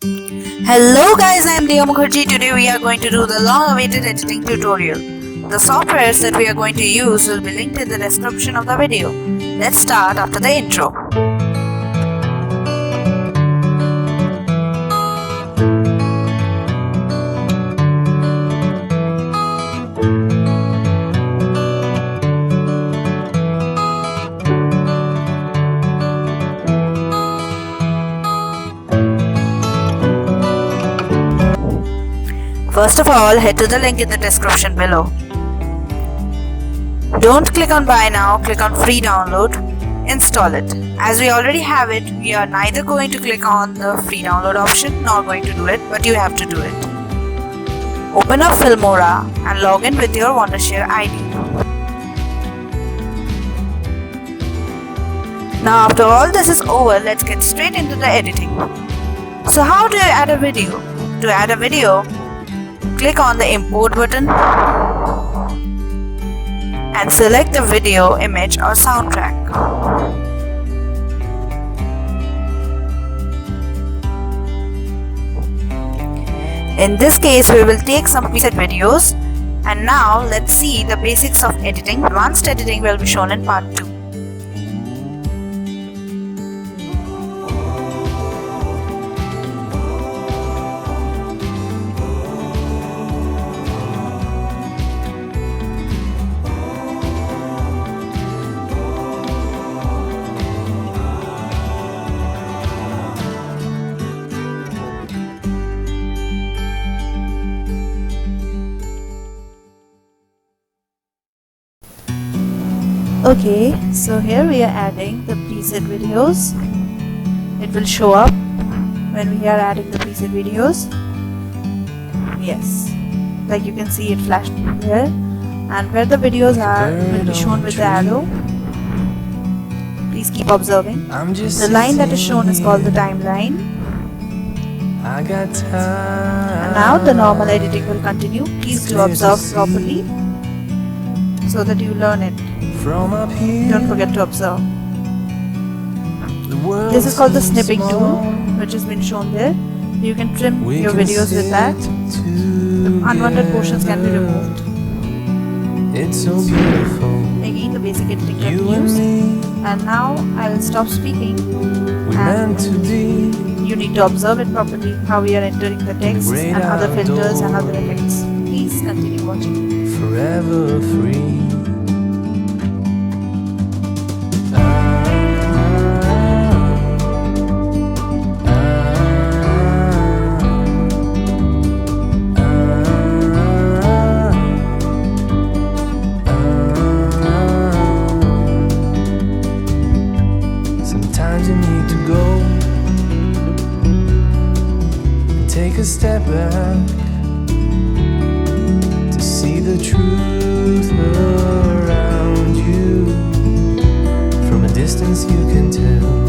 Hello guys, I am Diya Mukherjee. Today we are going to do the long-awaited editing tutorial. The softwares that we are going to use will be linked in the description of the video. Let's start after the intro. First of all, head to the link in the description below. Don't click on buy now, click on free download, install it. As we already have it, we are neither going to click on the free download option nor going to do it, but you have to do it. Open up Filmora and log in with your Wondershare ID. Now after all this is over, let's get straight into the editing. So how do you add a video? To add a video, click on the import button and select the video, image or soundtrack. In this case, we will take some preset videos, and now let's see the basics of editing. Advanced editing will be shown in part 2. Okay, so here we are adding the preset videos. It will show up when we are adding the preset videos. Yes, like you can see it flashed here, and where the videos are will be shown with the arrow. Please keep observing. The line that is shown is called the timeline. And now the normal editing will continue. Please do observe properly so that you learn it. Don't forget to observe. This is called the snipping tool, which has been shown there. You can trim your videos with that. The unwanted portions can be removed. It's so beautiful. Again, the basic editing continues. And now I will stop speaking. And you need to observe it properly, how we are entering the text and other filters and other effects. Please continue watching. Forever free. Sometimes you need to go and take a step back to see the truth around you. From a distance you can tell